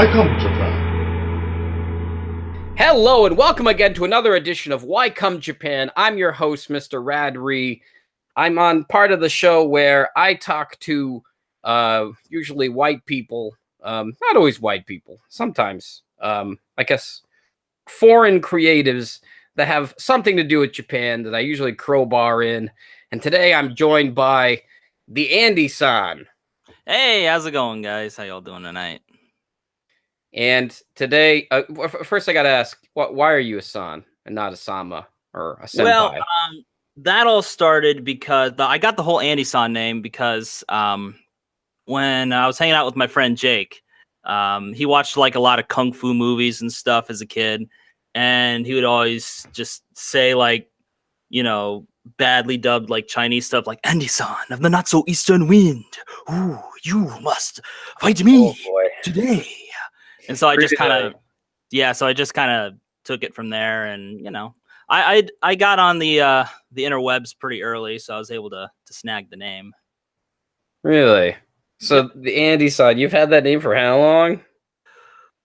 Welcome, Japan. Hello and welcome again to another edition of Why Come Japan. I'm your host, Mr. Radrey. I'm on part of the show where I talk to usually white people, not always white people, sometimes, I guess, foreign creatives that have something to do with Japan that I usually crowbar in. And today I'm joined by the Andysan. Hey, how's it going, guys? How y'all doing tonight? And today, first I got to ask, why are you a san and not a sama or a senpai? Well, that all started because I got the whole Andysan name because when I was hanging out with my friend Jake, he watched like a lot of kung fu movies and stuff as a kid, and he would always just say like, you know, badly dubbed like Chinese stuff like Andysan of the not so eastern wind. Ooh, you must fight me today. And so I just kind of, took it from there, and you know, I got on the interwebs pretty early, so I was able to snag the name. Really? So the Andysan, you've had that name for how long?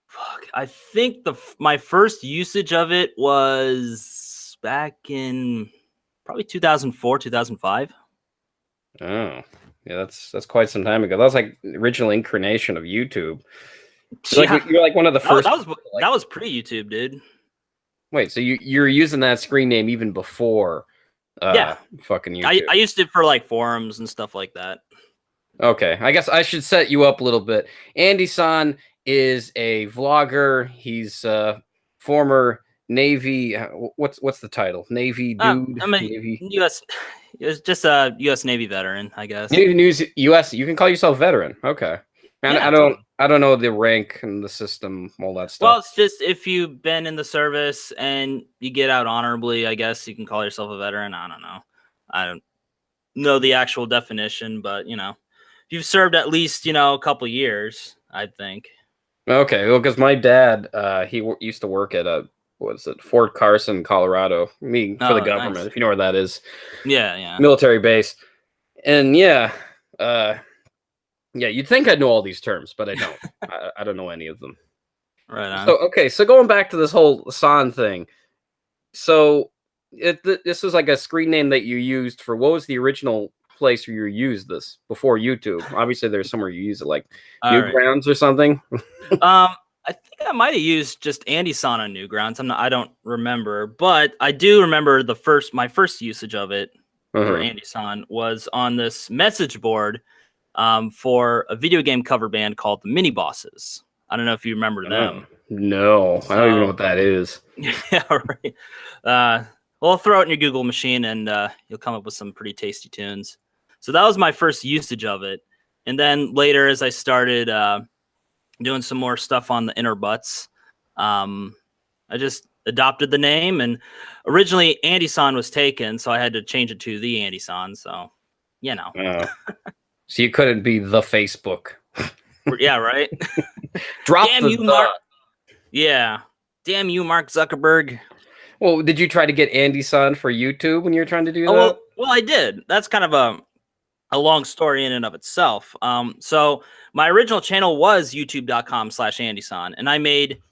Fuck, I think my first usage of it was back in probably 2004, 2005. Oh, yeah, that's quite some time ago. That was like the original incarnation of YouTube. So Yeah. like you're like one of the first. That was pre-YouTube, dude. Wait, so you're using that screen name even before? Fucking YouTube. I used it for like forums and stuff like that. Okay, I guess I should set you up a little bit. Andysan is a vlogger. He's former Navy. What's the title? Navy dude. Navy. U.S. It was just a U.S. Navy veteran, I guess. News U.S. You can call yourself veteran. Okay. Yeah, I don't know the rank and the system, all that stuff. Well, it's just if you've been in the service and you get out honorably, I guess you can call yourself a veteran. I don't know. I don't know the actual definition, but you know, if you've served at least, you know, a couple years, I think. Okay, well, because my dad, used to work at Fort Carson, Colorado. For the government, nice. if you know where that is. Yeah. Military base, and yeah, you'd think I'd know all these terms, but I don't. I don't know any of them. Right on. So going back to this whole san thing. So this was like a screen name that you used for, what was the original place where you used this before YouTube? Obviously, there's somewhere you use it, like Newgrounds or something. I think I might have used just Andysan on Newgrounds. I don't remember, but I do remember my first usage of it for Andysan was on this message board for a video game cover band called the Mini Bosses. I don't know if you remember them. No, I don't even know what that is. Yeah, right. Well, throw it in your Google machine and you'll come up with some pretty tasty tunes. So that was my first usage of it. And then later, as I started doing some more stuff on the inner butts, I just adopted the name. And originally, Andysan was taken, so I had to change it to the Andysan. So, you know. So you couldn't be the Facebook. Yeah, right? Damn you, Mark. Yeah. Damn you, Mark Zuckerberg. Well, did you try to get Andysan for YouTube when you were trying to do that? Well, I did. That's kind of a long story in and of itself. So my original channel was youtube.com/Andysan, and I made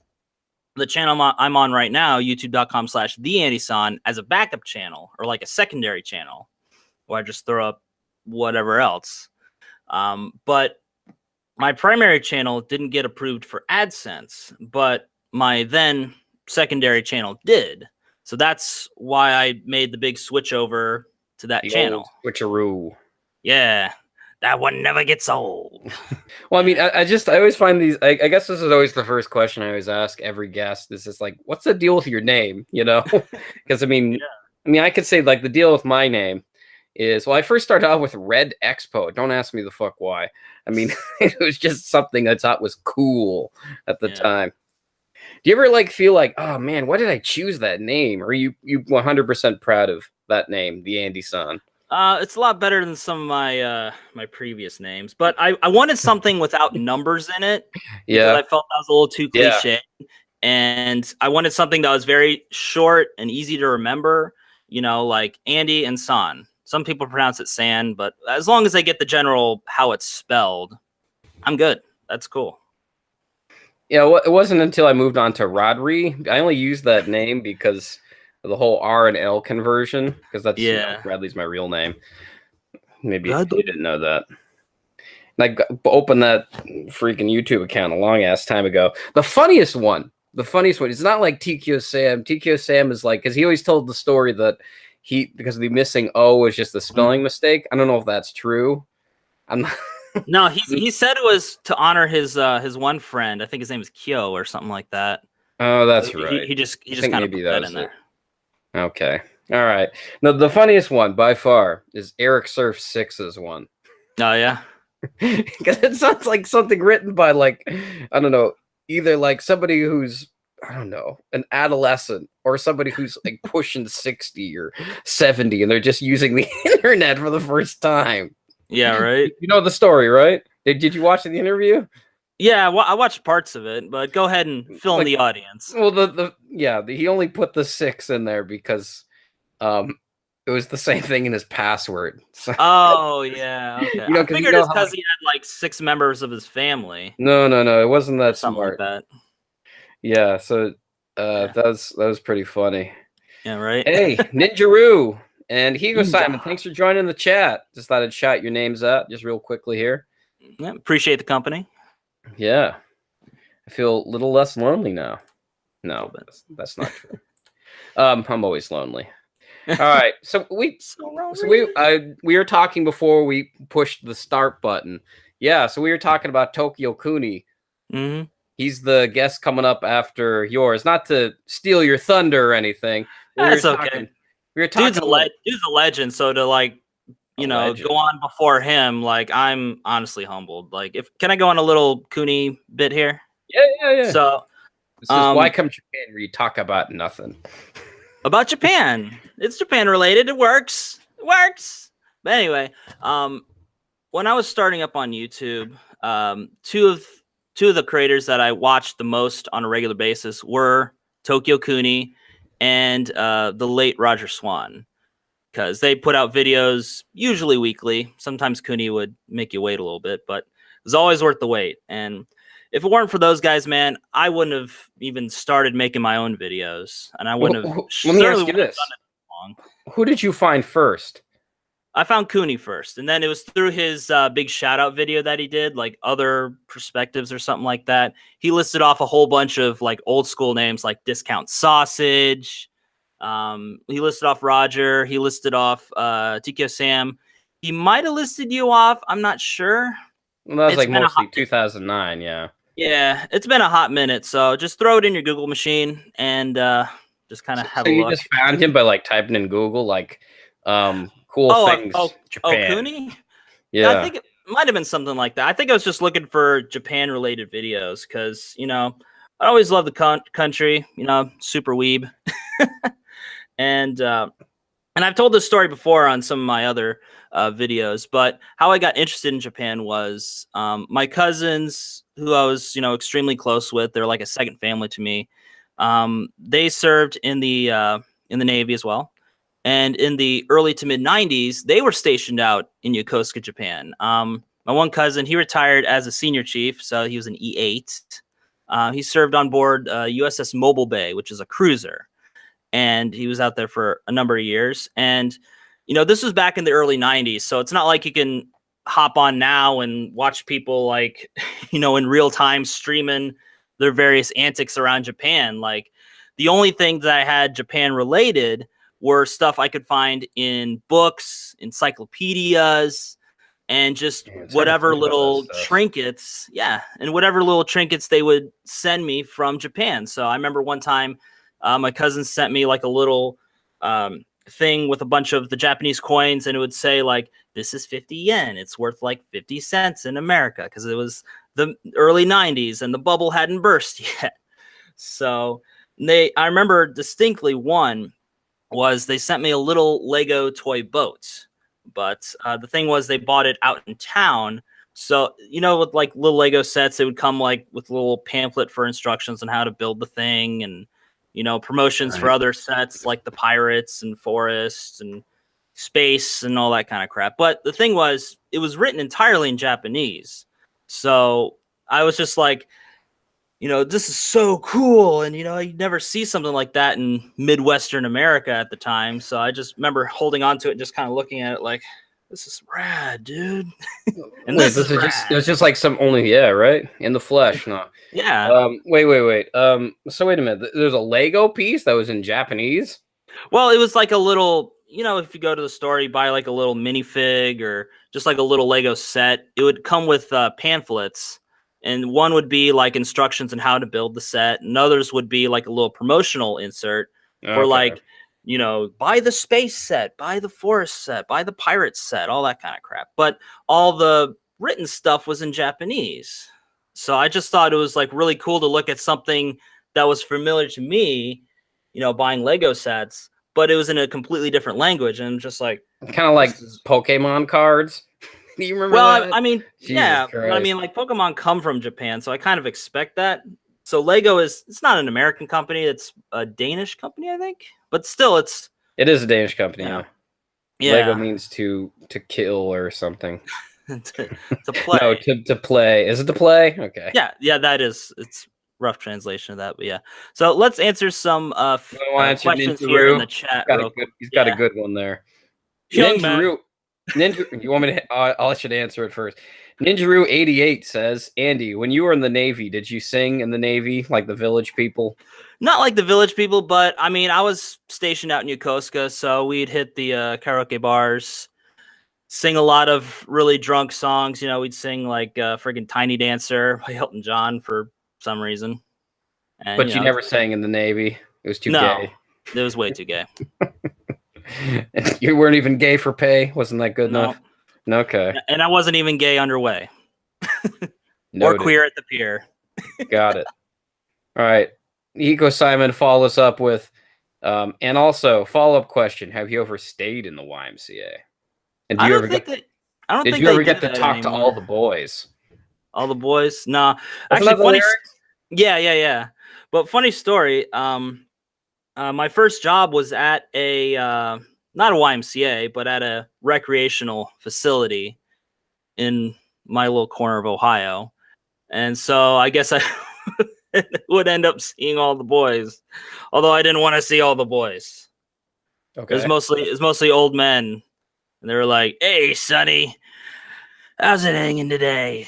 the channel I'm on right now, youtube.com/TheAndysan, as a backup channel or like a secondary channel where I just throw up whatever else. But my primary channel didn't get approved for AdSense, but my then secondary channel did. So that's why I made the big switch over to that channel. Switcheroo. Yeah, that one never gets old. Well, I mean, I always find these. I guess this is always the first question I always ask every guest. Is just like, what's the deal with your name? You know, because I mean, I could say like the deal with my name is, well, I first started out with Red Expo. Don't ask me the fuck why. I mean, it was just something I thought was cool at the time. Do you ever like feel like, oh man, why did I choose that name? Or are you 100% proud of that name, the Andysan? It's a lot better than some of my my previous names, but I wanted something without numbers in it. Yeah, I felt that was a little too cliche, and I wanted something that was very short and easy to remember. You know, like Andy and San. Some people pronounce it San, but as long as they get the general how it's spelled, I'm good. That's cool. Yeah, well, it wasn't until I moved on to Radrey. I only used that name because of the whole R and L conversion, because that's Yeah. Radley's my real name. Maybe you didn't know that. And opened that freaking YouTube account a long ass time ago. The funniest one, it's not like TQ Sam. TQ Sam is like, because he always told the story that because of the missing O was just a spelling mistake. I don't know if that's true. I'm not. No, he said it was to honor his one friend. I think his name is Kyo or something like that. Oh, that's right. He just kind of put that in there. Okay. All right. Now, the funniest one by far is Eric Surf 6's one. Oh, yeah? Because it sounds like something written by, like, I don't know, either like somebody who's, I don't know, an adolescent or somebody who's like pushing 60 or 70 and they're just using the internet for the first time. Yeah, right? You know the story, right? Did you watch the interview? Yeah, well, I watched parts of it, but go ahead and fill in the audience. Well, he only put the 6 in there because it was the same thing in his password. So, oh yeah, okay. I figured it's because he had like 6 members of his family. No, it wasn't that something smart. Like that. Yeah, so that was pretty funny. Yeah, right. Hey, Ninjaroo and Higo Simon, thanks for joining the chat. Just thought I'd shout your names out just real quickly here. Yeah, appreciate the company. Yeah, I feel a little less lonely now. No, that's not true. I'm always lonely. All right, so we were talking before we pushed the start button. Yeah, so we were talking about Tokyocooney. Mm-hmm. He's the guest coming up after yours. Not to steal your thunder or anything. That's okay. We were talking. Dude's a legend. So to go on before him, like I'm honestly humbled. Like, can I go on a little Cooney bit here? Yeah. So this is Why Come Japan, where you talk about nothing. About Japan. It's Japan related. It works. But anyway, when I was starting up on YouTube, two of the creators that I watched the most on a regular basis were Tokyocooney and the late Roger Swan, because they put out videos usually weekly. Sometimes Cooney would make you wait a little bit, but it was always worth the wait. And if it weren't for those guys, man, I wouldn't have even started making my own videos, and I wouldn't have. Let me ask you this: who did you find first? I found Cooney first, and then it was through his big shout out video that he did, like Other Perspectives or something like that. He listed off a whole bunch of like old school names like Discount Sausage. He listed off Roger. He listed off TQ Sam. He might have listed you off. I'm not sure. Well, that was like mostly 2009. Yeah. Yeah, it's been a hot minute. So just throw it in your Google machine and just kind of have a look. You just found him by like typing in Google like cool things. Japan. Cooney? Yeah. I think it might have been something like that. I think I was just looking for Japan related videos because, I always love the country, super weeb. And I've told this story before on some of my other videos, but how I got interested in Japan was my cousins, who I was, extremely close with. They're like a second family to me. They served in the Navy as well. And in the early to mid 90s, they were stationed out in Yokosuka, Japan. My one cousin, he retired as a senior chief, so he was an E8. He served on board USS Mobile Bay, which is a cruiser. And he was out there for a number of years. And, this was back in the early 90s, so it's not like you can hop on now and watch people like, in real time streaming their various antics around Japan. Like, the only thing that I had Japan related were stuff I could find in books, encyclopedias, and just whatever little trinkets. Yeah, and whatever little trinkets they would send me from Japan. So I remember one time my cousin sent me like a little thing with a bunch of the Japanese coins, and it would say like, this is 50 yen. It's worth like 50 cents in America, because it was the early 90s and the bubble hadn't burst yet. So I remember distinctly one was they sent me a little Lego toy boat, but the thing was they bought it out in town. So, with like little Lego sets, they would come like with a little pamphlet for instructions on how to build the thing, and promotions for other sets like the Pirates and Forests and Space and all that kind of crap. But the thing was, it was written entirely in Japanese. So I was just like, this is so cool. And, you never see something like that in Midwestern America at the time. So I just remember holding on to it and just kind of looking at it like, this is rad, dude. And Wait, this is just, it's just like some only, right? In the flesh, no. Yeah. Wait. So wait a minute. There's a Lego piece that was in Japanese? Well, it was like a little, if you go to the store, you buy like a little minifig or just like a little Lego set. It would come with pamphlets, and one would be like instructions on how to build the set, and others would be like a little promotional insert for like, buy the space set, buy the forest set, buy the pirate set, all that kind of crap. But all the written stuff was in Japanese. So I just thought it was like really cool to look at something that was familiar to me, buying Lego sets, but it was in a completely different language. And just like, kind of like Pokemon cards. Do you remember that? I mean, Jesus but I mean, like Pokemon come from Japan, so I kind of expect that. So Lego it's not an American company, it's a Danish company, I think. But still, it is a Danish company. Yeah. Lego means to kill or something. to play. No, to play. Is it to play? Okay. Yeah, that is. It's rough translation of that, but yeah. So let's answer some questions here in the chat. He's got a good one there. Ninja, you want me to? I'll let you answer it first. Ninjaru88 says, Andy, when you were in the Navy, did you sing in the Navy like the village people? Not like the village people, but I mean, I was stationed out in Yokosuka, so we'd hit the karaoke bars, sing a lot of really drunk songs. We'd sing like friggin' Tiny Dancer by Elton John for some reason. And, but you never sang in the Navy. It was too gay. It was way too gay. You weren't even gay for pay? Wasn't that good enough? Okay. And I wasn't even gay underway. Or queer at the pier. Got it. All right. Eco Simon follows up with, and also follow-up question: have you ever stayed in the YMCA? And did you ever get to talk to all the boys? All the boys? No. Actually, funny. Yeah. But funny story. My first job was at a not a YMCA, but at a recreational facility in my little corner of Ohio. And so I guess I would end up seeing all the boys, although I didn't want to see all the boys. Okay. It was mostly old men, and they were like, "Hey, Sonny, how's it hanging today?"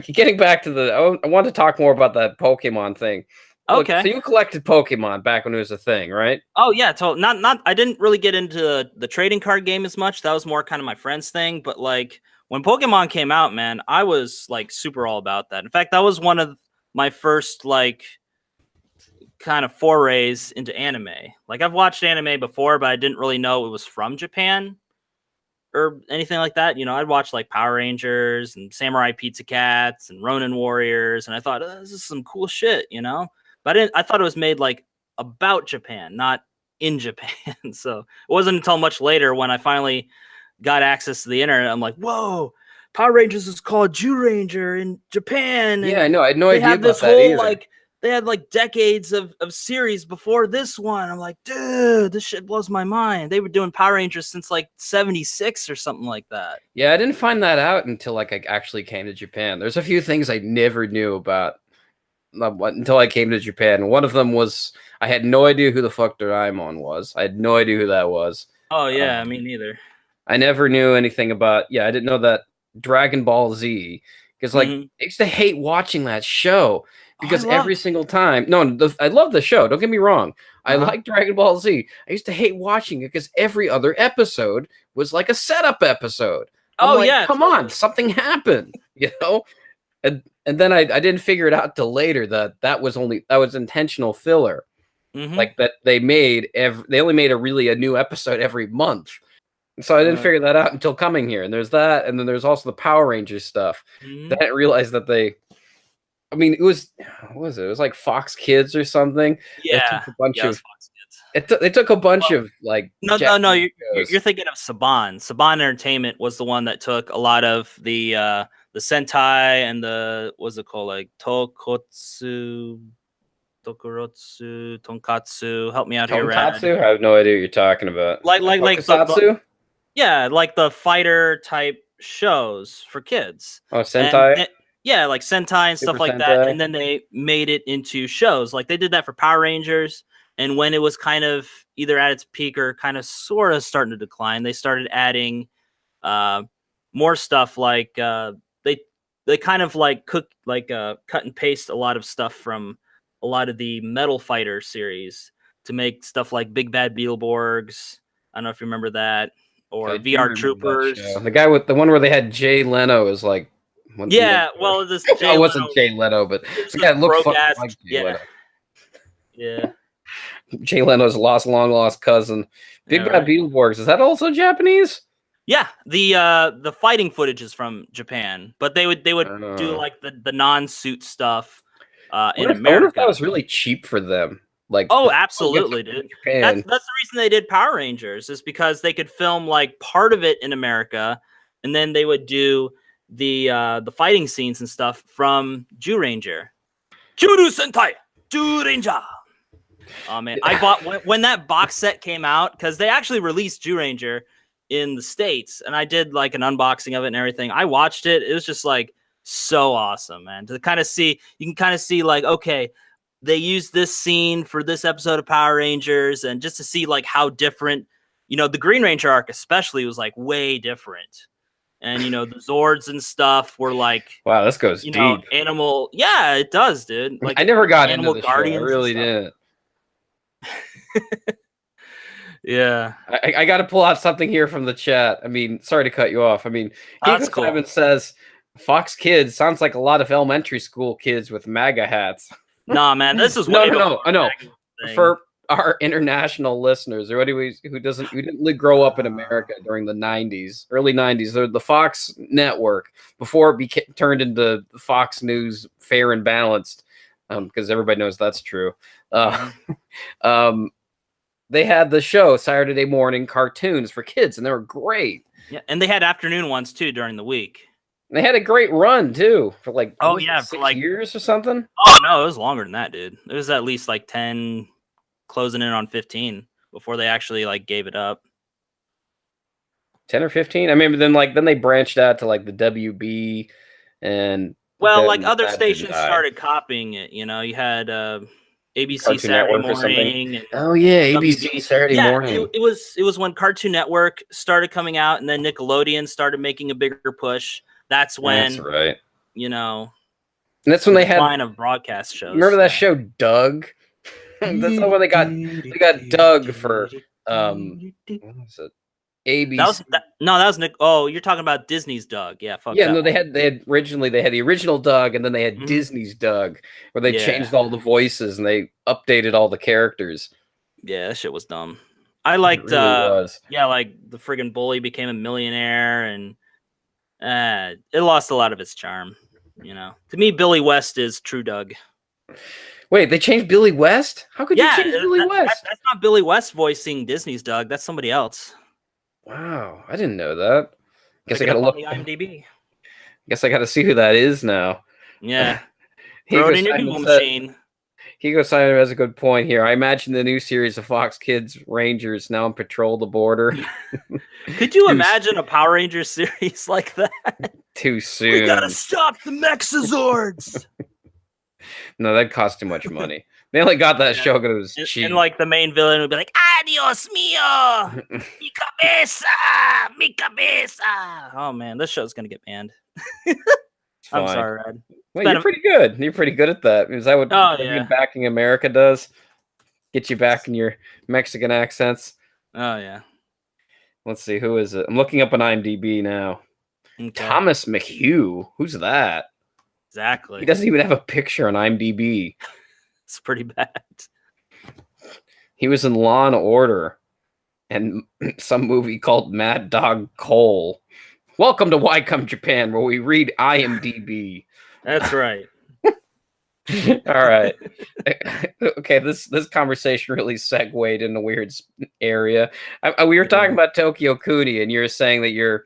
Getting back to I want to talk more about that Pokemon thing. Okay. Look, so you collected Pokemon back when it was a thing, right? Oh yeah, totally. Not. I didn't really get into the trading card game as much. That was more kind of my friend's thing. But like when Pokemon came out, man, I was like super all about that. In fact, that was one of my first like kind of forays into anime. Like I've watched anime before, but I didn't really know it was from Japan or anything like that. I'd watch like Power Rangers and Samurai Pizza Cats and Ronin Warriors, and I thought, this is some cool shit, But I thought it was made like about Japan, not in Japan. So it wasn't until much later when I finally got access to the internet. I'm like, whoa, Power Rangers is called Ranger in Japan. Yeah, I know. I had no idea about that either. They had like decades of series before this one. I'm like, dude, this shit blows my mind. They were doing Power Rangers since like 76 or something like that. Yeah, I didn't find that out until like I actually came to Japan. There's a few things I never knew about until I came to Japan. One of them was I had no idea who the fuck Doraemon was. I had no idea who that was. Oh yeah, me neither. I never knew anything about. Yeah, I didn't know that Dragon Ball Z because like I used to hate watching that show because every single time. No, I love the show. Don't get me wrong. I like Dragon Ball Z. I used to hate watching it because every other episode was like a setup episode. Come on, something happened, And then I didn't figure it out till later that was intentional filler, like that they only made a new episode every month, so I didn't figure that out until coming here. And there's that, and then there's also the Power Rangers stuff. That I didn't realize that it was what was it? It was like Fox Kids or something. Yeah, Fox Kids. They took a bunch of like no. You're thinking of Saban. Saban Entertainment was the one that took a lot of the Sentai and the what's it called, like Tonkatsu. Help me out here, Rad. I have no idea what you're talking about. Like Tokusatsu? Like the fighter type shows for kids. Oh, Sentai. Yeah, like Sentai and Super stuff like that. Sentai. And then they made it into shows. Like they did that for Power Rangers. And when it was kind of either at its peak or kind of sort of starting to decline, they started adding more stuff like they kind of like cut and paste a lot of stuff from a lot of the Metal Fighter series to make stuff like Big Bad Beetleborgs. I don't know if you remember that, or I do VR remember that Troopers. show. The guy with the one where they had Jay Leno is like Yeah, well, this Jay it Leno, wasn't Jay Leno, but this the guy looked broke fucking ass. like Jay Yeah, Leno. yeah, Jay Leno's long lost cousin. Big Bad Beetleborgs. Is that also Japanese? Yeah, the fighting footage is from Japan, but they would do like the non-suit stuff in America. I wonder if that was really cheap for them. Like, oh, absolutely, dude. That's the reason they did Power Rangers, is because they could film like part of it in America, and then they would do the fighting scenes and stuff from Zyuranger. Juru Sentai, Zyuranger. Oh man, I bought when that box set came out, because they actually released Zyuranger in the States, and I did like an unboxing of it and everything. I watched it. It was just like so awesome, man. To kind of see, you can kind of see like, okay, they used this scene for this episode of Power Rangers, and just to see like how different, the Green Ranger arc especially was like way different. And the Zords and stuff were like, wow, this goes deep. Animal, yeah, it does, dude. Like I never got Animal into the Guardians. Show. I really didn't. Yeah, I got to pull out something here from the chat. I mean, sorry to cut you off. I mean, that's cool. Simon says Fox Kids sounds like a lot of elementary school kids with MAGA hats. Nah, man, this is no. I know. For our international listeners, or anybody who didn't grow up in America during the '90s, early '90s, the Fox network before it turned into Fox News, Fair and Balanced, because everybody knows that's true. They had the show Saturday morning cartoons for kids, and they were great. Yeah, and they had afternoon ones too during the week. And they had a great run too for like for like years or something. Oh no, it was longer than that, dude. It was at least like 10, closing in on 15 before they actually like gave it up. 10 or 15. I mean, then they branched out to like the WB, and like other stations started copying it. You had ABC Cartoon Saturday Network morning. And oh yeah, ABC Saturday morning. It was when Cartoon Network started coming out, and then Nickelodeon started making a bigger push. That's when. That's right. And that's when they had line of broadcast shows. Remember that show Doug? That's not when they got Doug for what was it? ABC. That was Nick. Oh, you're talking about Disney's Doug. Yeah, no, they had the original Doug, and then they had Disney's Doug, where they changed all the voices and they updated all the characters. Yeah, that shit was dumb. I liked like the friggin' bully became a millionaire, and it lost a lot of its charm. To me, Billy West is true Doug. Wait, they changed Billy West? How could you change Billy West? That's not Billy West voicing Disney's Doug. That's somebody else. Wow, I didn't know that. Guess I gotta look on the IMDb. Guess I gotta see who that is now. Yeah. Throw it in your Google machine. Higo Simon has a good point here. I imagine the new series of Fox Kids Rangers now on patrol the border. Could you imagine a Power Rangers series like that? Too soon. We gotta stop the Mexazords. No, that cost too much money. They only got that show because it was cheap. And like the main villain would be like, "Adios mío, mi cabeza, mi cabeza." Oh man, this show's gonna get banned. I'm sorry, Red. Well, you're pretty good. You're pretty good at that. Is that what Backing America does? Get you back in your Mexican accents. Oh yeah. Let's see, who is it? I'm looking up on IMDb now. Okay. Thomas McHugh. Who's that? Exactly. He doesn't even have a picture on IMDb. It's pretty bad. He was in Law and Order and some movie called Mad Dog Cole. Welcome to Why Come Japan, where we read IMDb. That's right. All right. Okay, this conversation really segued in a weird area. We were talking about Tokyocooney, and you're saying that you're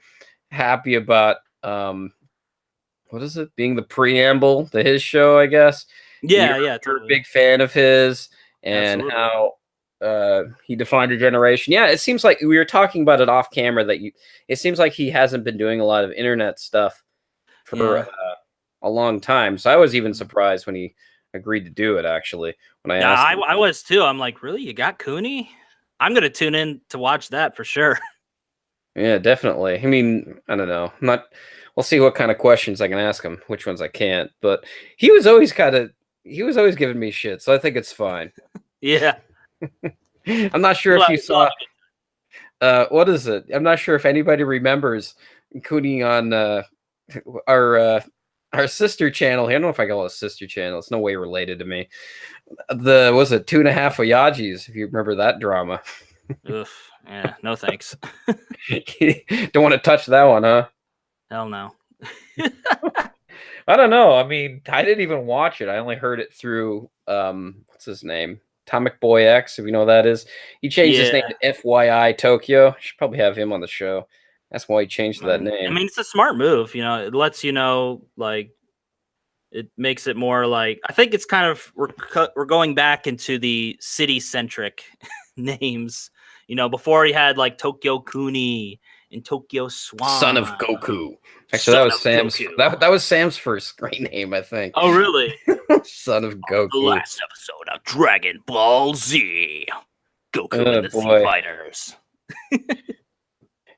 happy about what is it? Being the preamble to his show, I guess. Yeah, you're a big fan of his, and how he defined a generation. Yeah, it seems like we were talking about it off camera it seems like he hasn't been doing a lot of internet stuff for a long time. So I was even surprised when he agreed to do it. Actually, when I asked him. I was too. I'm like, really? You got Cooney? I'm gonna tune in to watch that for sure. Yeah, definitely. I mean, I don't know. I'm not. We'll see what kind of questions I can ask him. Which ones I can't. But he was always giving me shit. So I think it's fine. Yeah. I'm not sure if you saw. What is it? I'm not sure if anybody remembers Cooney on our sister channel. I don't know if I call it a sister channel. It's no way related to me. Was it 2.5 Oyajis? If you remember that drama. Oof. Yeah. No thanks. Don't want to touch that one, huh? Hell no. I don't know. I mean, I didn't even watch it. I only heard it through what's his name? Atomic Boy X, if you know what that is. He changed his name to FYI Tokyo. Should probably have him on the show. That's why he changed that name. I mean, it's a smart move. You know, it lets you know, like, it makes it more like, I think it's kind of, we're going back into the city-centric names. You know, before he had like Tokyocooney and Tokyo Swan. Son of Goku. Actually, that was Sam's. That was Sam's first screen name, I think. Oh, really? Son of Goku. The last episode of Dragon Ball Z. Goku and the Z Fighters.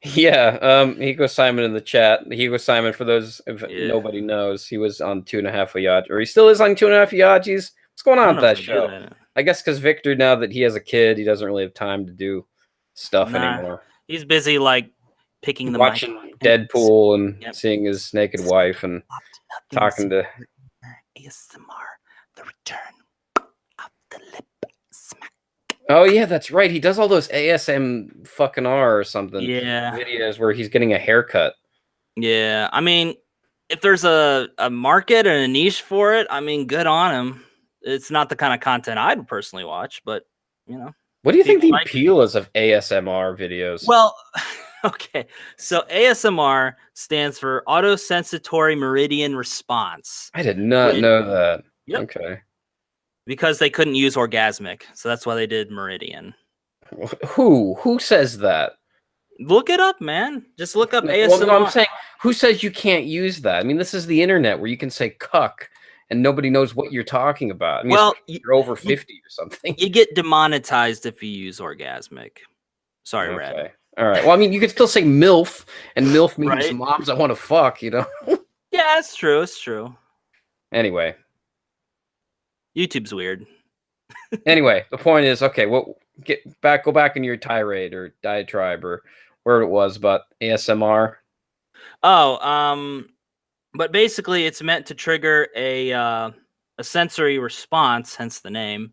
Yeah, Higo Simon in the chat. Higo Simon, for those if nobody knows, he was on 2.5 Oyajis, or he still is on 2.5 Oyajis. What's going on with that show? I guess because Victor, now that he has a kid, he doesn't really have time to do stuff anymore. He's busy like picking the watching Deadpool and seeing his naked wife and talking to ASMR, the return of the lip smack. Oh yeah, that's right. He does all those ASM fucking R or something. Yeah, videos where he's getting a haircut. Yeah, I mean, if there's a market and a niche for it, I mean, good on him. It's not the kind of content I'd personally watch, but you know. What do you think the appeal is of ASMR videos? Well, okay. So ASMR stands for Autosensatory Meridian Response. I did not know that. Yep. Okay. Because they couldn't use orgasmic, so that's why they did Meridian. Who says that? Look it up, man. Just look up ASMR. Well, no, I'm saying, who says you can't use that? I mean, this is the internet where you can say cuck and nobody knows what you're talking about. I mean, well, you're over 50 or something. You get demonetized if you use orgasmic. Sorry, okay. Red. All right. Well, I mean, you could still say MILF, and MILF means moms I want to fuck, you know? Yeah, it's true. It's true. Anyway. YouTube's weird. Anyway, the point is, okay, well, go back in your tirade or diatribe or where it was about ASMR. Oh, but basically it's meant to trigger a sensory response, hence the name,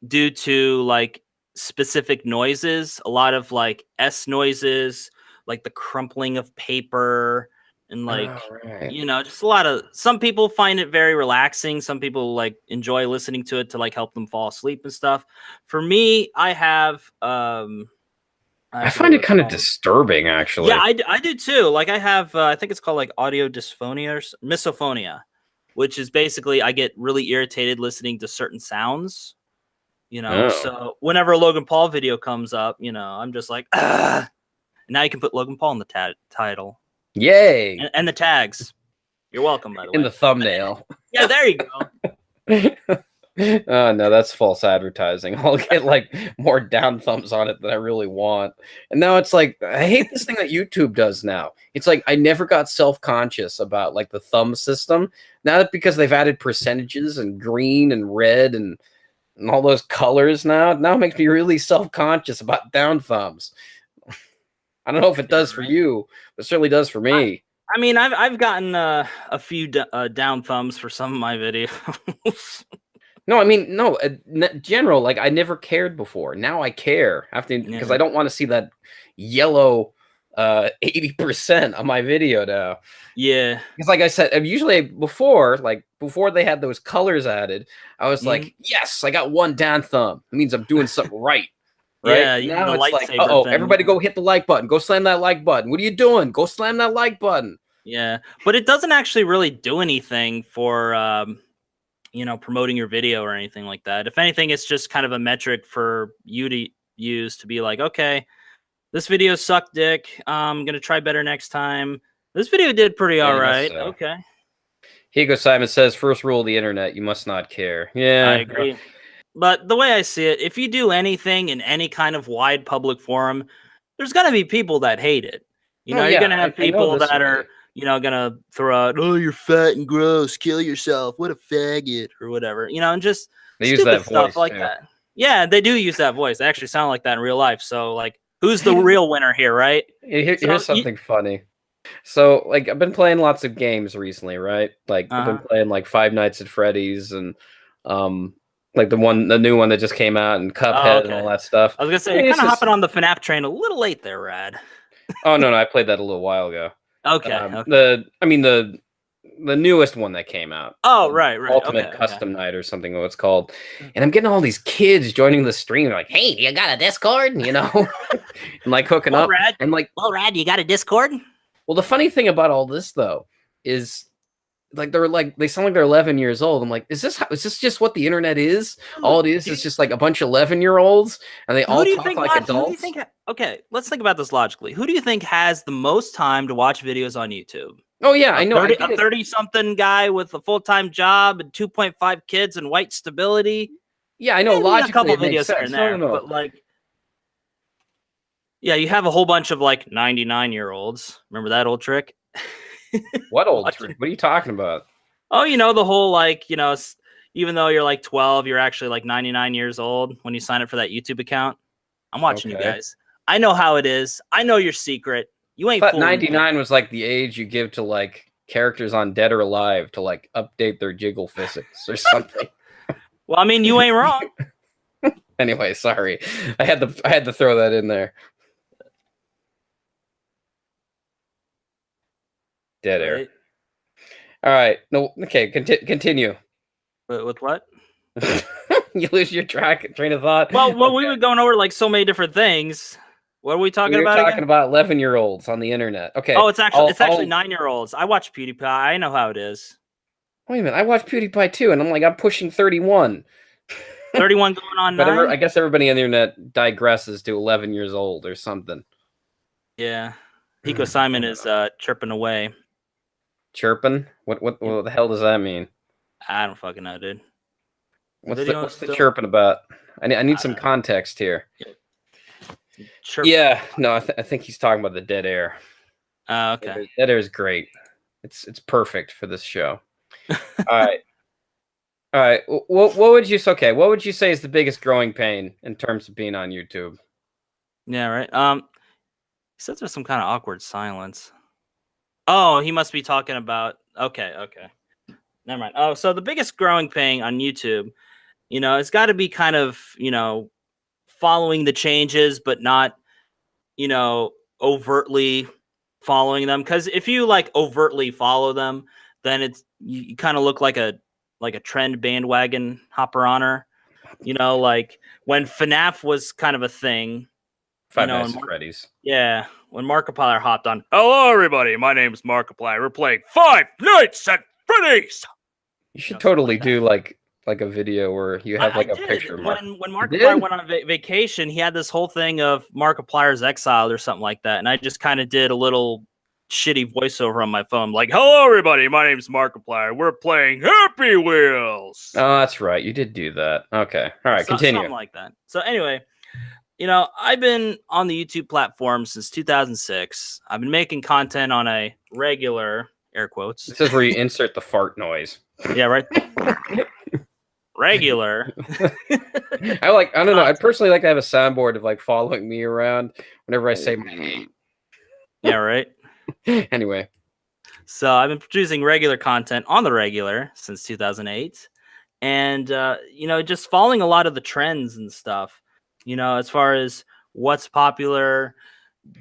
due to like specific noises, a lot of like S noises, like the crumpling of paper and like, you know, just a lot of, some people find it very relaxing. Some people like enjoy listening to it to like help them fall asleep and stuff. For me, I have, I find it kind of disturbing, actually. Yeah, I do too. Like I have, I think it's called like audio dysphonia or misophonia, which is basically I get really irritated listening to certain sounds, you know. So whenever a Logan Paul video comes up, you know, I'm just like, ah. Now you can put Logan Paul in the title. Yay! And the tags. You're welcome, by the way. In the thumbnail. Yeah, there you go. Oh no, that's false advertising. I'll get like more down thumbs on it than I really want. And now it's like, I hate this thing that YouTube does now. It's like I never got self-conscious about like the thumb system. Now that because they've added percentages and green and red and all those colors now it makes me really self-conscious about down thumbs. I don't know if it does for you, but it certainly does for me. I mean, I've gotten a few down thumbs for some of my videos. No, I mean, no, general, like I never cared before. Now I care because I don't want to see that yellow 80% on my video now. Yeah. Because like I said, usually before they had those colors added, I was like, yes, I got one down thumb. It means I'm doing something right. Right? Yeah, now it's like, everybody go hit the like button. Go slam that like button. What are you doing? Go slam that like button. Yeah, but it doesn't actually really do anything for you know, promoting your video or anything like that. If anything, it's just kind of a metric for you to use to be like, okay, this video sucked dick. I'm gonna try better next time. This video did pretty all right. Okay. Higo Simon says, first rule of the internet, you must not care. Yeah. I agree. But the way I see it, if you do anything in any kind of wide public forum, there's going to be people that hate it. You know, you're going to have people that are, you know, going to throw out, oh, you're fat and gross, kill yourself, what a faggot, or whatever, you know, and just they use that stuff like that. Yeah, they do use that voice. They actually sound like that in real life. So, like, who's the real winner here, right? Here's something funny. So, like, I've been playing lots of games recently, right? Like, I've been playing, like, Five Nights at Freddy's and, like, the new one that just came out and Cuphead and all that stuff. I was going to say, you're kind of hopping on the FNAF train a little late there, Rad. Oh, no, I played that a little while ago. Okay. The newest one that came out. Oh, right. Ultimate Custom Night or something, what it's called. And I'm getting all these kids joining the stream. They're like, hey, you got a Discord? You know? and, like, hooking up. Rad. And, like, Rad, you got a Discord? Well, the funny thing about all this, though, is like they sound like they're 11 years old. I'm like, is this just what the internet is? All it is just like a bunch of 11-year-olds, and they all talk like adults. Okay, let's think about this logically. Who do you think has the most time to watch videos on YouTube? Oh yeah, I know. A 30-something guy with a full-time job and 2.5 kids and white stability. Yeah, I know. Maybe logically, a couple videos here and there, but like, yeah, you have a whole bunch of like 99-year-olds. Remember that old trick? What old trick? What are you talking about? Oh, you know, the whole like, you know, even though you're like 12, you're actually like 99 years old when you sign up for that YouTube account. I'm watching you guys. I know how it is. I know your secret. You ain't fooling 99 me. was like the age you give to like characters on Dead or Alive to like update their jiggle physics or something. Well, I mean, you ain't wrong. Anyway, sorry. I had to throw that in there. Dead air. All right. No. Okay. Continue. With what? You lose your train of thought. Well, we were going over like so many different things. What are we talking about? We're talking about 11-year-olds on the internet. Okay. Oh, it's actually 9-year-olds. I watch PewDiePie. I know how it is. Wait a minute. I watch PewDiePie too, and I'm pushing 31. 31 going on 9. But I guess everybody on the internet digresses to 11 years old or something. Yeah. Higo Simon is chirping away. Chirping? What the hell does that mean? I don't fucking know, dude. What's the chirping about? I need some context here. Yeah, no, I think he's talking about the dead air. Okay. Dead air is great. It's perfect for this show. All right. What would you say is the biggest growing pain in terms of being on YouTube? Yeah, right. He said there's some kind of awkward silence. Oh, he must be talking about. Okay. Never mind. Oh, so the biggest growing pain on YouTube, you know, it's got to be kind of, you know, following the changes, but not, you know, overtly following them. Because if you like overtly follow them, then you kind of look like a trend bandwagon hopper honor. You know, like when FNAF was kind of a thing. Five Nights at Freddy's. Yeah, when Markiplier hopped on. Hello, everybody. My name is Markiplier. We're playing Five Nights at Freddy's. You should totally do like a video where you have like a picture. When Markiplier went on vacation, he had this whole thing of Markiplier's Exiled or something like that, and I just kind of did a little shitty voiceover on my phone, like, "Hello, everybody. My name's Markiplier. We're playing Happy Wheels." Oh, that's right. You did do that. Okay. All right. Continue. Something like that. So anyway. You know, I've been on the YouTube platform since 2006. I've been making content on a regular, air quotes. This is where you insert the fart noise. Yeah, right. Regular. I don't know. I'd personally like to have a soundboard of like following me around whenever I say my name. Yeah, right. Anyway. So I've been producing regular content on the regular since 2008. And, you know, just following a lot of the trends and stuff. You know, as far as what's popular,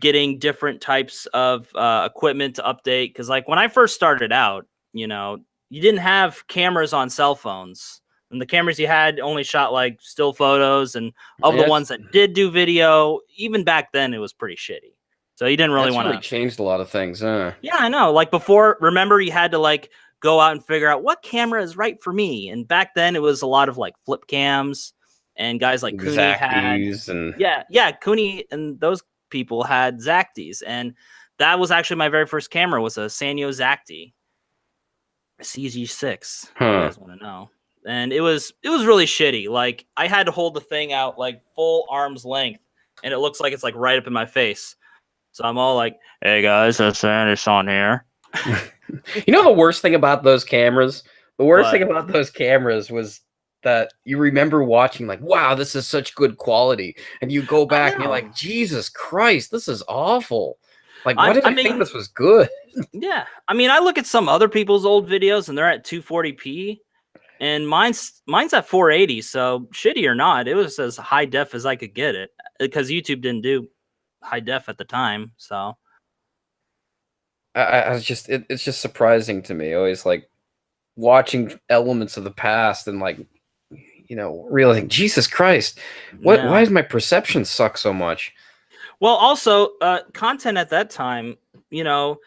getting different types of equipment to update. Because, like, when I first started out, you know, you didn't have cameras on cell phones. And the cameras you had only shot, like, still photos. And of the ones that did do video, even back then, it was pretty shitty. So you didn't really want to... That's really changed a lot of things, huh? Yeah, I know. Like, before, remember, you had to, like, go out and figure out what camera is right for me. And back then, it was a lot of, like, flip cams. And guys like Cooney had, Cooney and those people had Xactis, and that was actually my very first camera was a Sanyo Xacti. CG6. Huh. You guys want to know? And it was really shitty. Like I had to hold the thing out like full arm's length, and it looks like it's like right up in my face. So I'm all like, "Hey guys, it's Andysan here." You know the worst thing about those cameras? The worst thing about those cameras was that you remember watching like, wow, this is such good quality. And you go back and you're like, Jesus Christ, this is awful. Like, why did I think this was good? Yeah. I mean, I look at some other people's old videos and they're at 240p. And mine's at 480, so shitty or not, it was as high def as I could get it because YouTube didn't do high def at the time. So I was just it's just surprising to me. Always like watching elements of the past and like, you know, realizing Jesus Christ, why does my perception suck so much? Well, also content at that time, you know,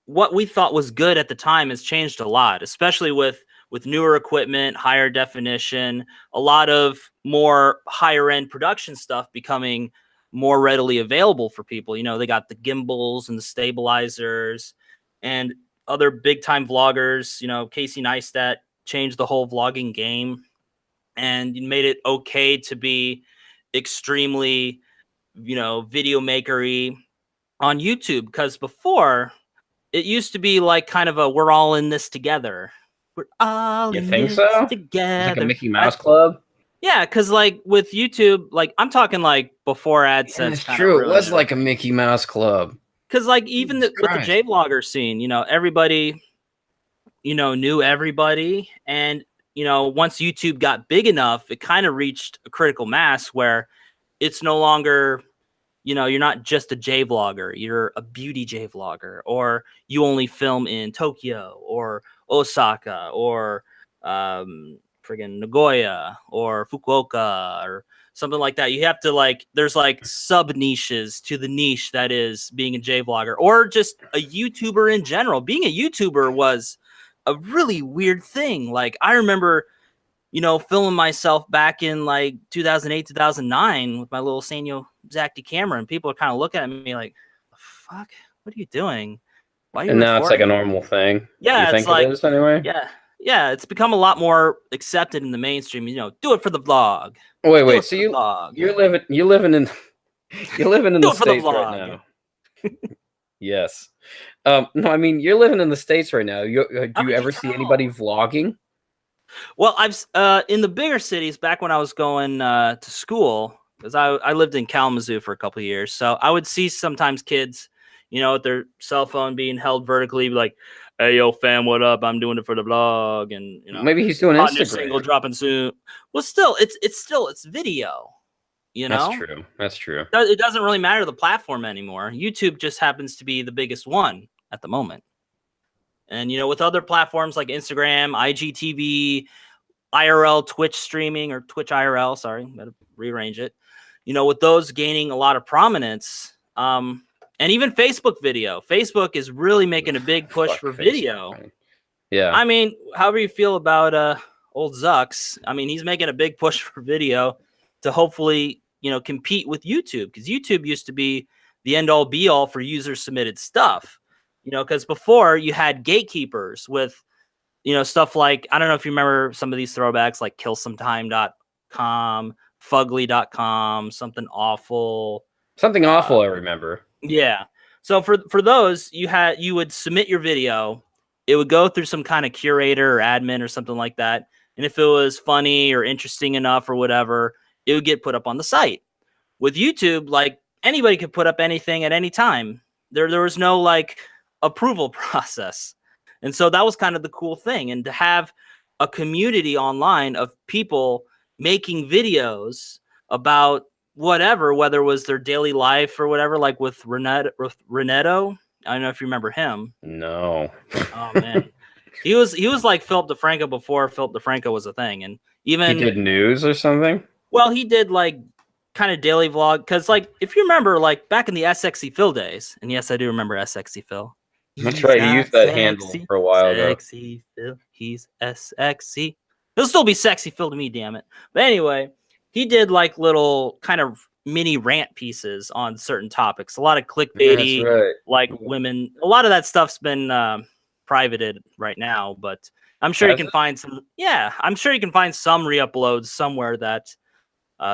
what we thought was good at the time has changed a lot, especially with newer equipment, higher definition, a lot of more higher end production stuff becoming more readily available for people. You know, they got the gimbals and the stabilizers and other big time vloggers, you know, Casey Neistat changed the whole vlogging game and made it okay to be extremely, you know, video makery on YouTube. Because before it used to be like kind of a, we're all in this together. We're all in this together. Like a Mickey Mouse Club? Yeah, because like with YouTube, like I'm talking like before AdSense. Yeah, that's true. It was like a Mickey Mouse Club. Because like even with the J-vlogger scene, you know, everybody, you know, knew everybody. And, you know, once YouTube got big enough, it kind of reached a critical mass where it's no longer, you know, you're not just a J-vlogger, you're a beauty J-vlogger, or you only film in Tokyo or Osaka or friggin' Nagoya or Fukuoka or something like that. You have to like, there's like sub niches to the niche that is being a J-vlogger or just a YouTuber in general. Being a YouTuber was a really weird thing. Like I remember, you know, filming myself back in like 2008, 2009 with my little Sanyo Xacti camera, and people are kind of looking at me like, "The fuck? What are you doing? Why are you?" And now it's like a normal thing. Yeah, you think like, it is anyway. Yeah, it's become a lot more accepted in the mainstream. You know, do it for the vlog. Wait. So you're living in the States right now. Yes. No, I mean you're living in the States right now. Do you ever see anybody vlogging? Well, I've in the bigger cities back when I was going to school, because I lived in Kalamazoo for a couple of years, so I would see sometimes kids, you know, with their cell phone being held vertically, like, "Hey, yo, fam, what up? I'm doing it for the vlog," and you know, maybe he's doing Instagram. New single dropping soon. Well, still, it's video. You know, That's true. It doesn't really matter the platform anymore. YouTube just happens to be the biggest one at the moment. And, you know, with other platforms like Instagram, IGTV, IRL, Twitch streaming, or Twitch IRL, sorry, gotta rearrange it. You know, with those gaining a lot of prominence, and even Facebook video. Facebook is really making a big push for video. Man. Yeah. I mean, however you feel about old Zucks, I mean, he's making a big push for video to hopefully, you know, compete with YouTube. Because YouTube used to be the end-all be-all for user-submitted stuff. You know, because before you had gatekeepers with, you know, stuff like, I don't know if you remember some of these throwbacks like killsometime.com, fugly.com, something awful. Something awful, I remember. Yeah. So for those, you would submit your video. It would go through some kind of curator or admin or something like that. And if it was funny or interesting enough or whatever, it would get put up on the site. With YouTube, like anybody could put up anything at any time. There was no like approval process. And so that was kind of the cool thing. And to have a community online of people making videos about whatever, whether it was their daily life or whatever, like with Renetto. I don't know if you remember him. No. Oh man. He was like Phillip DeFranco before Phillip DeFranco was a thing. And even he did news or something? Well, he did like kind of daily vlog. Because like if you remember, like back in the sxephil days, and yes, I do remember sxephil. That's right. He used that handle for a while ago. Sexy Phil. He's sexy. He'll still be sexy Phil to me, damn it. But anyway, he did like little kind of mini rant pieces on certain topics. A lot of clickbaity, like women. A lot of that stuff's been privated right now, but I'm sure you Has can it? find some. Yeah, I'm sure you can find some re-uploads somewhere that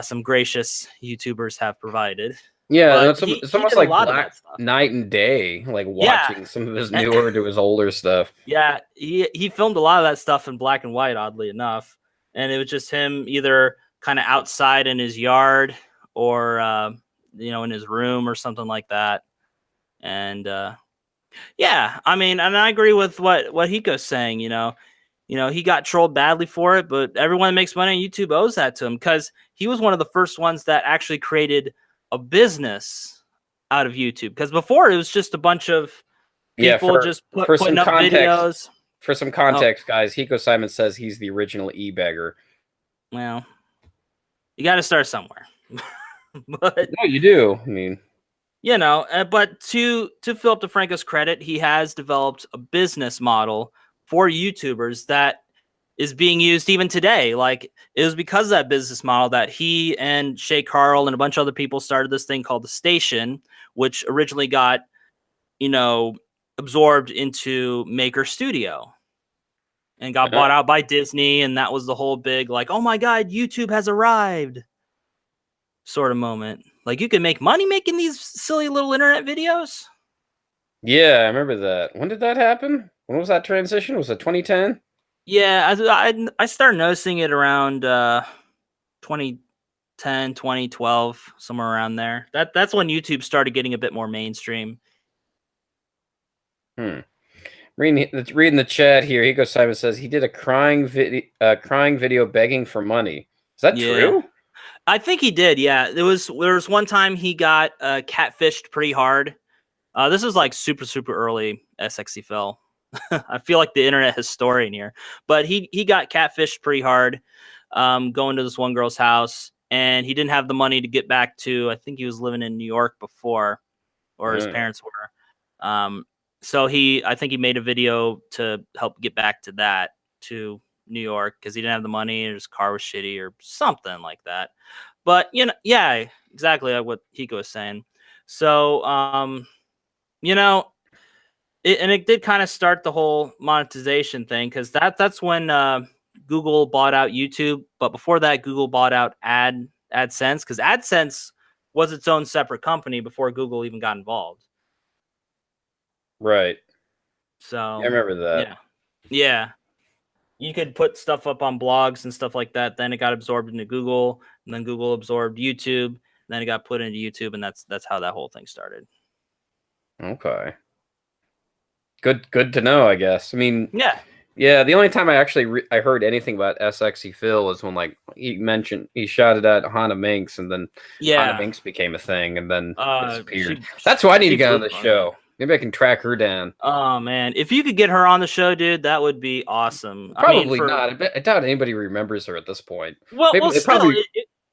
some gracious YouTubers have provided. Yeah, But it's he almost did a like lot of black that stuff. night and day, like Yeah, watching some of his newer to his older stuff. yeah, he filmed a lot of that stuff in black and white, oddly enough, and it was just him either kind of outside in his yard or in his room or something like that. And yeah, I mean, and I agree with what Hiko's saying. He got trolled badly for it, but everyone that makes money on YouTube owes that to him because he was one of the first ones that actually created a business out of YouTube. Because before it was just a bunch of Yeah, people just for some putting up context, videos. for some guys, Hiko Simon says he's the original e-beggar. Well, you got to start somewhere. But No, you do. I mean, but to Phillip DeFranco's credit, he has developed a business model for YouTubers that is being used even today. Like, it was because of that business model that he and Shay Carl and a bunch of other people started this thing called The Station, which originally got, absorbed into Maker Studio and got bought out by Disney. And that was the whole big, like, oh my God, YouTube has arrived sort of moment. Like, you can make money making these silly little internet videos. yeah, I remember that. When did that happen? When was that transition? Was it 2010? Yeah, I started noticing it around 2010, 2012, somewhere around there. That's when YouTube started getting a bit more mainstream. Reading the chat here, Hiko Simon says he did a crying video begging for money. Is that Yeah, true? I think he did. Yeah, there was one time he got catfished pretty hard. This is like super super early sxephil. I feel like the internet historian here, but he got catfished pretty hard, going to this one girl's house, and he didn't have the money to get back to. I think he was living in New York before, or his parents were. So I think he made a video to help get back to New York because he didn't have the money, or his car was shitty, or something like that. But yeah, exactly like what Hiko was saying. So it did kind of start the whole monetization thing because that's when Google bought out YouTube. But before that, Google bought out AdSense because AdSense was its own separate company before Google even got involved. Right. So I remember that. Yeah. You could put stuff up on blogs and stuff like that. Then it got absorbed into Google, and then Google absorbed YouTube. And then it got put into YouTube, and that's how that whole thing started. Okay. Good to know, I guess. I mean, Yeah. the only time I actually I heard anything about sxephil was when like he shouted at Hanaminx, and then Hanaminx became a thing, and then disappeared. That's why I need to get on the show. Maybe I can track her down. Oh man, if you could get her on the show, dude, that would be awesome. Probably not. I doubt anybody remembers her at this point. Well, still,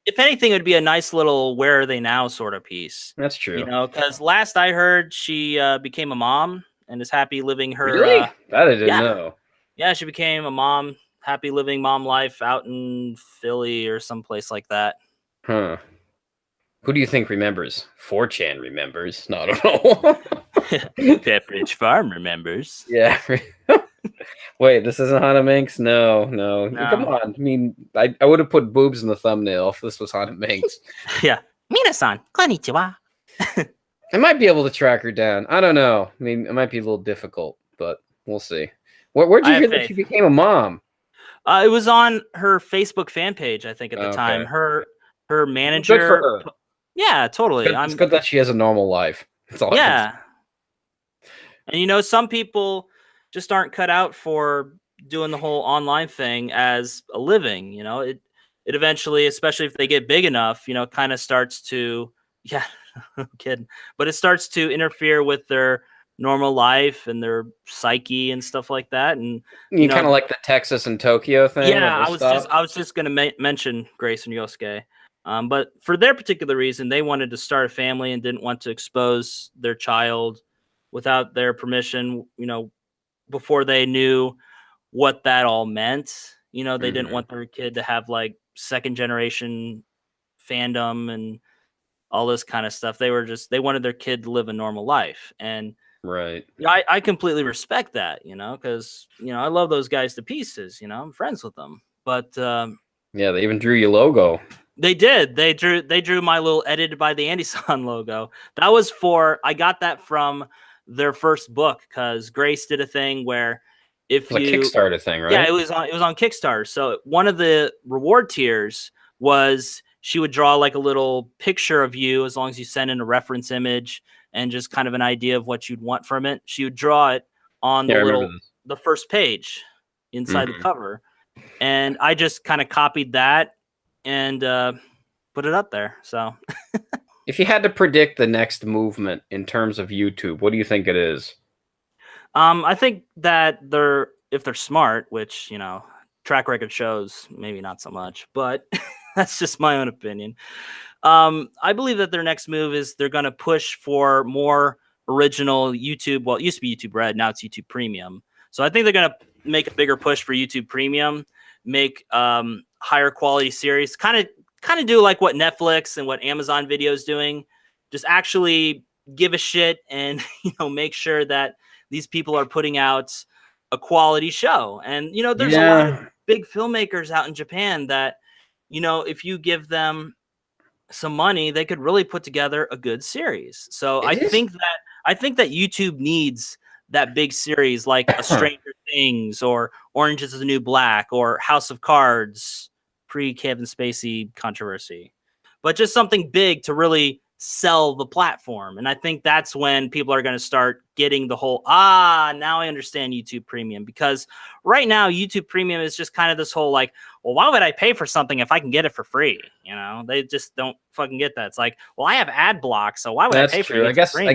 if anything, it would be a nice little "Where Are They Now" sort of piece. That's true. Because last I heard, she became a mom and is happy living her. Really? That I didn't know. Yeah, she became a mom, happy living mom life out in Philly or someplace like that. Huh. Who do you think remembers? 4chan remembers. No, I don't know. Pepperidge Farm remembers. Yeah. Wait, this isn't Hanaminx? No. Come on. I mean, I would have put boobs in the thumbnail if this was Hanaminx. Yeah. Minasan, konnichiwa. I might be able to track her down. I don't know. I mean, it might be a little difficult, but we'll see. Where'd you hear that she became a mom? It was on her Facebook fan page, I think, at the time. Her manager. Good for her. Yeah, totally. It's good that she has a normal life. That's all. Yeah. And some people just aren't cut out for doing the whole online thing as a living. It eventually, especially if they get big enough, kind of starts to, I'm kidding, but it starts to interfere with their normal life and their psyche and stuff like that. And you kind of like the Texas and Tokyo thing. Yeah, I was just going to mention Grace and Yosuke. But for their particular reason, they wanted to start a family and didn't want to expose their child without their permission, before they knew what that all meant. They didn't want their kid to have like second generation fandom and all this kind of stuff. They wanted their kid to live a normal life. And Right. Yeah, I completely respect that, you know, because I love those guys to pieces. I'm friends with them, but Yeah, they even drew your logo. they did. They drew my little edited by the Andysan logo. That was I got that from their first book because Grace did a thing where if It's a Kickstarter thing, right? yeah, it was on Kickstarter. So one of the reward tiers was she would draw like a little picture of you as long as you send in a reference image and just kind of an idea of what you'd want from it. She would draw it on Yeah, I remember this. the first page inside the Mhm. cover. And I just kind of copied that and put it up there. So If you had to predict the next movement in terms of YouTube, what do you think it is? I think that if they're smart, which, track record shows maybe not so much, but that's just my own opinion. I believe that their next move is they're going to push for more original YouTube. Well, it used to be YouTube Red, now it's YouTube Premium. So I think they're going to make a bigger push for YouTube Premium, make higher quality series, kind of do like what Netflix and what Amazon Video is doing. Just actually give a shit and make sure that these people are putting out a quality show. And there's a lot of big filmmakers out in Japan that if you give them some money, they could really put together a good series. So I think that YouTube needs that big series like a Stranger Things or Orange is the New Black or House of Cards, pre-Kevin Spacey controversy, but just something big to really sell the platform. And I think that's when people are going to start getting the whole, now I understand YouTube Premium, because right now YouTube Premium is just kind of this whole like, well, why would I pay for something if I can get it for free? They just don't fucking get that. It's like, well, I have ad blocks, so why would I pay for YouTube Premium?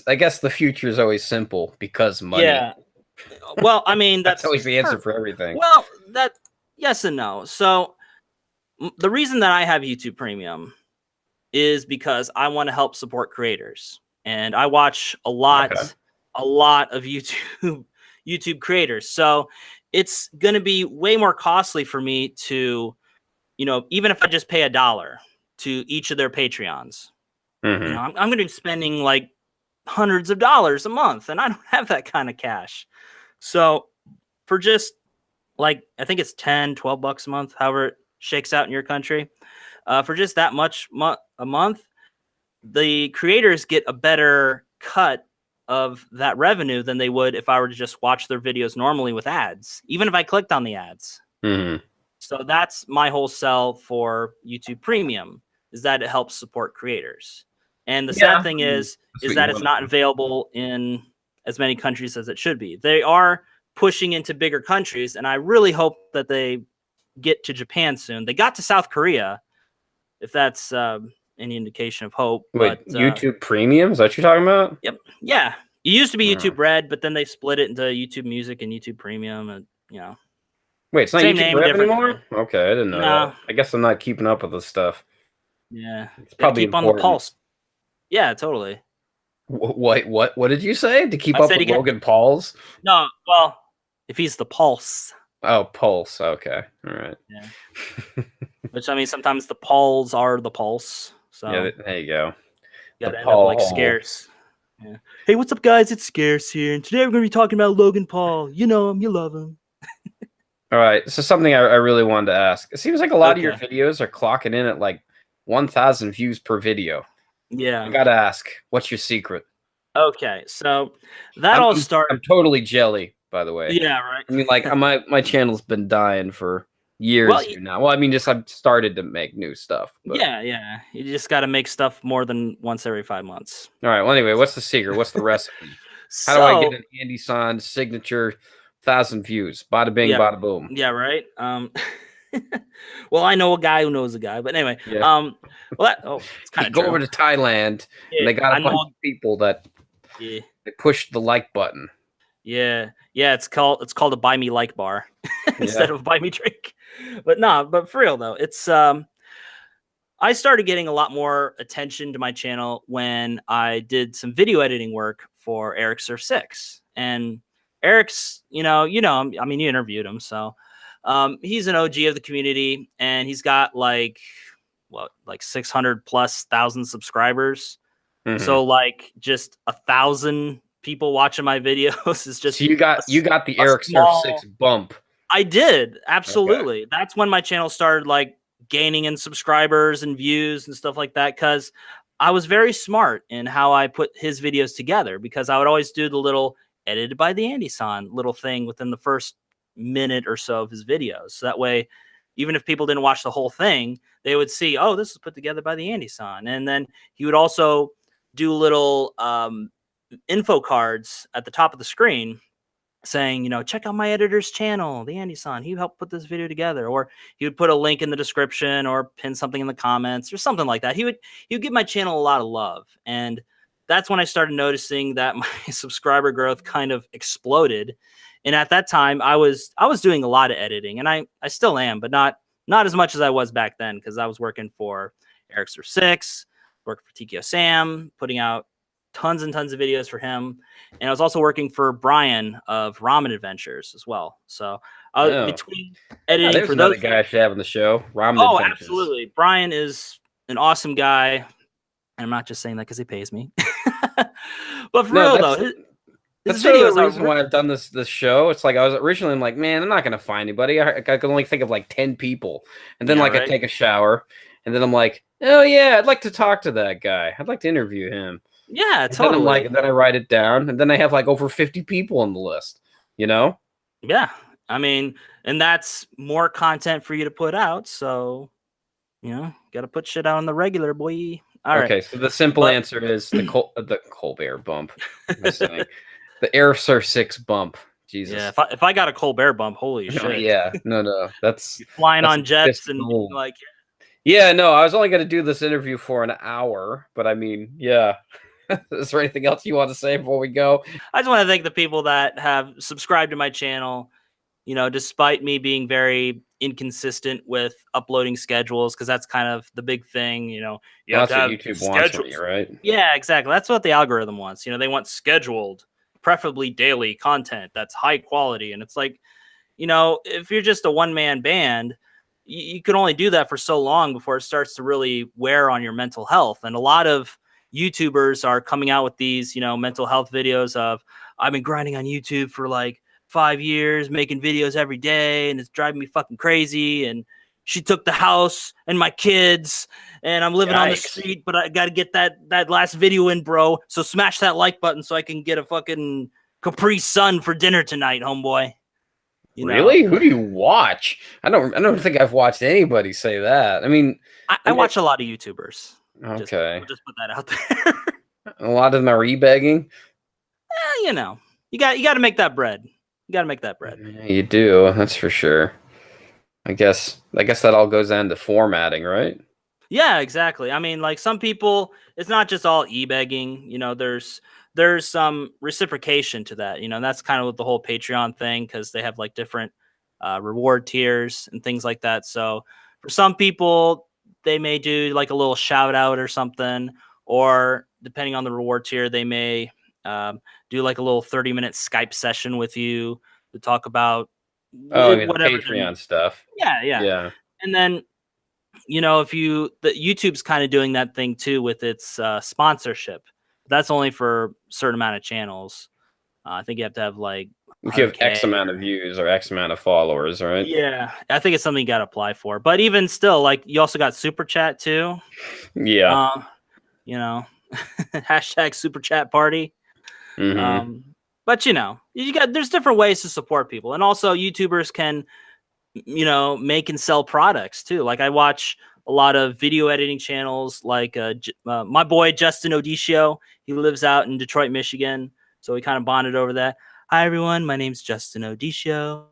I guess the future is always simple because money. Yeah. Well, I mean, that's always the answer for everything. Well, yes and no. So the reason that I have YouTube Premium is because I want to help support creators, and I watch a lot of YouTube creators. So it's going to be way more costly for me to, even if I just pay $1 to each of their Patreons, I'm going to be spending like hundreds of dollars a month, and I don't have that kind of cash. So for just like, I think it's $10-12 a month, however it shakes out in your country, for just that much a month, the creators get a better cut of that revenue than they would if I were to just watch their videos normally with ads, even if I clicked on the ads. So that's my whole sell for YouTube Premium, is that it helps support creators. And the sad thing is that it's not available in as many countries as it should be. They are pushing into bigger countries, and I really hope that they get to Japan soon. They got to South Korea, if that's any indication of hope. Wait, but YouTube Premium? Is that what you're talking about? Yep. Yeah. It used to be YouTube Red, but then they split it into YouTube Music and YouTube Premium, and Wait, it's not same YouTube name, Red different anymore? Okay, I didn't know that. I guess I'm not keeping up with this stuff. Yeah. It's probably keep on the pulse. Yeah, totally. What did you say? To keep up with Logan Paul's? No, well, if he's the pulse. Oh, pulse. Okay. All right. Yeah. Which, I mean, sometimes the Pauls are the pulse. So yeah, there you go. You gotta end up like Scarce. Yeah. Hey, what's up, guys? It's Scarce here, and today we're gonna be talking about Logan Paul. You know him, you love him. All right. So something I really wanted to ask. It seems like a lot of your videos are clocking in at like 1,000 views per video. Yeah. I gotta ask, what's your secret? Okay, so that all started. I'm totally jelly, by the way. Yeah, right. I mean, like my channel's been dying for years now. Well, I mean, just I've started to make new stuff. But. Yeah. You just got to make stuff more than once every 5 months. All right. Well, anyway, what's the secret? What's the recipe? How do I get an Andysan signature 1,000 views? Bada bing, bada boom. Yeah, right. Well, I know a guy who knows a guy, but anyway. Yeah. It's kind of go over to Thailand, and they got a bunch of people that they push the like button. Yeah. It's called a buy me like bar instead of buy me drink. But for real though, it's I started getting a lot more attention to my channel when I did some video editing work for Eric Surf 6. And Eric's, you know him. I mean, you interviewed him, so he's an OG of the community, and he's got like 600,000+ subscribers. So like just 1,000 people watching my videos is just so you got the Eric Surf 6 bump. I did, absolutely. Okay. That's when my channel started like gaining in subscribers and views and stuff like that, because I was very smart in how I put his videos together, because I would always do the little edited by the Andysan little thing within the first minute or so of his videos. So that way, even if people didn't watch the whole thing, they would see, oh, this is put together by the Andysan. And then he would also do little info cards at the top of the screen saying, you know, check out my editor's channel, the Andysan. He helped put this video together. Or he would put a link in the description or pin something in the comments or something like that. He would give my channel a lot of love. And that's when I started noticing that my subscriber growth kind of exploded. And at that time, I was doing a lot of editing, and I still am, but not as much as I was back then, because I was working for Eric Surf 6, working for TKO Sam, putting out tons and tons of videos for him. And I was also working for Brian of Ramen Adventures as well. So between editing for those guy I should have on the show, Ramen Adventures. Absolutely. Brian is an awesome guy. And I'm not just saying that because he pays me. But for real though, that's the reason why I've done this show. It's like I was originally, I'm like, man, I'm not gonna find anybody. I can only think of like 10 people, and then I take a shower, and then I'm like, oh yeah, I'd like to talk to that guy. I'd like to interview him. Yeah, totally. And then I write it down, and then I have like over 50 people on the list. You know? Yeah, I mean, and that's more content for you to put out. So, you know, got to put shit out on the regular, boy. All right. Okay, so the simple answer is the Colbert bump. The Air Surf 6 bump. Jesus. Yeah, if I got a Colbert bump, holy shit. Yeah, no. That's flying on jets and like. Yeah, no, I was only going to do this interview for an hour, but I mean, yeah. Is there anything else you want to say before we go? I just want to thank the people that have subscribed to my channel. You know, despite me being very inconsistent with uploading schedules, because that's kind of the big thing. You know, that's what YouTube wants from you, right? Yeah, exactly. That's what the algorithm wants. You know, they want scheduled, preferably daily content that's high quality. And it's like, you know, if you're just a one-man band, you can only do that for so long before it starts to really wear on your mental health. And a lot of YouTubers are coming out with these, you know, mental health videos of, I've been grinding on YouTube for like 5 years, making videos every day, and it's driving me fucking crazy. And she took the house and my kids, and I'm living on the street, but I got to get that last video in, bro. So smash that like button so I can get a fucking Capri Sun for dinner tonight, homeboy. You know? Really? Who do you watch? I don't think I've watched anybody say that. I mean, I watch a lot of YouTubers. Okay. Just put that out there. A lot of them are e-begging. You know, you got to make that bread. You got to make that bread. Yeah, you do. That's for sure. I guess that all goes down to formatting, right? Yeah, exactly. I mean, like some people, it's not just all e-begging. You know, there's some reciprocation to that. You know, and that's kind of what the whole Patreon thing, because they have like different reward tiers and things like that. So for some people, they may do like a little shout out or something, or depending on the reward tier, they may do like a little 30-minute Skype session with you to talk about whatever Patreon stuff. Yeah. And then, you know, YouTube's kind of doing that thing too with its sponsorship. That's only for a certain amount of channels. I think you have to have like you have X amount of views or X amount of followers, right? Yeah, I think it's something you got to apply for. But even still, like you also got Super Chat too. Yeah. You know, hashtag Super Chat party. Mm-hmm. But you know, there's different ways to support people, and also YouTubers can, you know, make and sell products too. Like I watch a lot of video editing channels, like my boy Justin Odisio. He lives out in Detroit, Michigan, so we kind of bonded over that. Hi everyone, my name's Justin Odisio,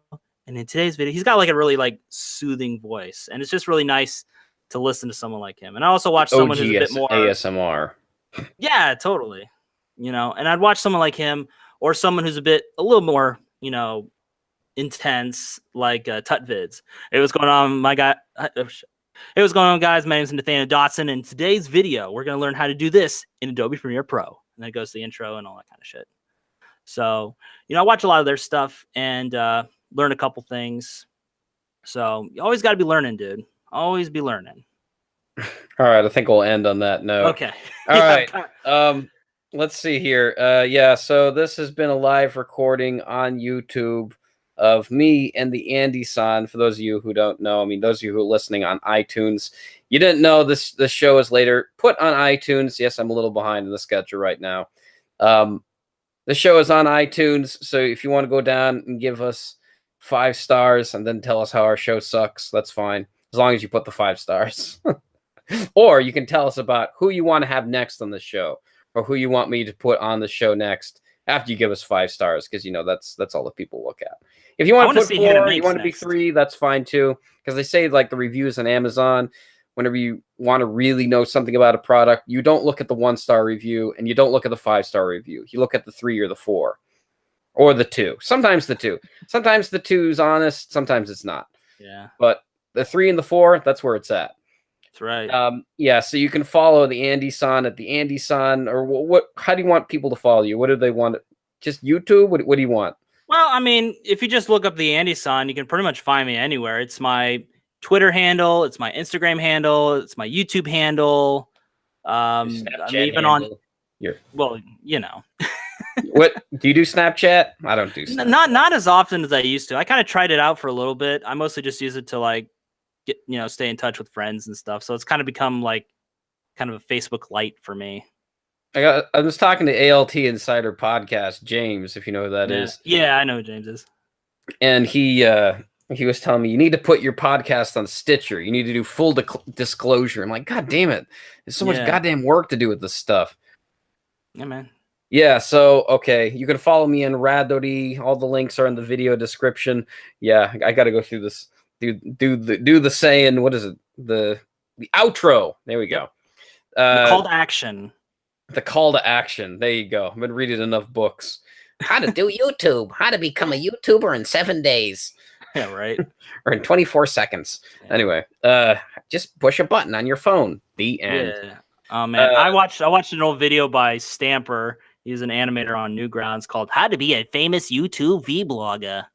and in today's video, he's got like a really like soothing voice, and it's just really nice to listen to someone like him. And I also watch someone who's a bit more ASMR. Yeah, totally. You know, and I'd watch someone like him, or someone who's a little more, you know, intense, like Tut Vids. Hey, what's going on, my guy? Hey, what's going on, guys? My name is Nathaniel Dotson. In today's video, we're going to learn how to do this in Adobe Premiere Pro. And then it goes to the intro and all that kind of shit. So, you know, I watch a lot of their stuff and learn a couple things. So you always got to be learning, dude. Always be learning. All right. I think we'll end on that note. Okay. All right. let's see here. Yeah, so this has been a live recording on YouTube of me and the Andysan. For those of you who don't know, I mean, those of you who are listening on iTunes, you didn't know this show is later put on iTunes. Yes, I'm a little behind in the schedule right now. The show is on iTunes, so if you want to go down and give us 5 stars and then tell us how our show sucks, that's fine, as long as you put the 5 stars. Or you can tell us about who you want to have next on the show, or who you want me to put on the show next after you give us 5 stars, because you know that's all the people look at. If you want to put 4, you want to be 3, that's fine too, because they say like the reviews on Amazon, whenever you want to really know something about a product, you don't look at the 1-star review and you don't look at the 5-star review. You look at the 3 or the 4 or the 2. Sometimes the 2. Sometimes the 2 is honest. Sometimes it's not. Yeah. But the 3 and the 4, that's where it's at. That's right. Yeah. So you can follow the Andysan at the Andysan, or what? How do you want people to follow you? What do they want? Just YouTube? What do you want? Well, I mean, if you just look up the Andysan, you can pretty much find me anywhere. It's my Twitter handle, it's my Instagram handle, it's my YouTube handle. I'm even on. Well, you know. What do you do? Snapchat? I don't do Snapchat. Not as often as I used to. I kind of tried it out for a little bit. I mostly just use it to like get, stay in touch with friends and stuff. So it's kind of become like kind of a Facebook Lite for me. I was talking to ALT Insider Podcast, James, if you know who that is. Yeah, I know who James is. And he was telling me, you need to put your podcast on Stitcher. You need to do full disclosure. I'm like, God damn it. There's so much goddamn work to do with this stuff. Yeah, man. Yeah, so, okay. You can follow me in Radrey. All the links are in the video description. Yeah, I got to go through this. Do the saying. What is it? The outro. There we go. The call to action. The call to action. There you go. I've been reading enough books. How to do YouTube. How to become a YouTuber in 7 days. Yeah, right. Or in 24 seconds. Yeah. Anyway, just push a button on your phone. The end. Yeah. Oh man, I watched an old video by Stamper. He's an animator on Newgrounds called "How to Be a Famous YouTube Vlogger."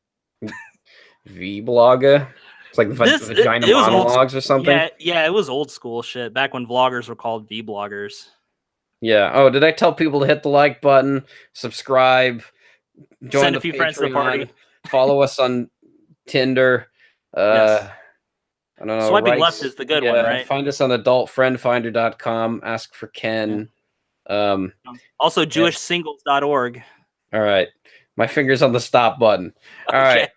Vlogger. It's like vagina monologues or something. Yeah, it was old school shit back when vloggers were called V-bloggers. Yeah. Oh, did I tell people to hit the like button, subscribe, join Send a few friends to the party, follow us on Tinder. Yes. I don't know. Swiping left is the good one, right? Find us on adultfriendfinder.com. Ask for Ken. Also, JewishSingles.org. All right. My finger's on the stop button. All right.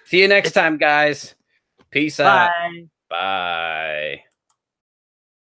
See you next time, guys. Peace out. Bye. Bye.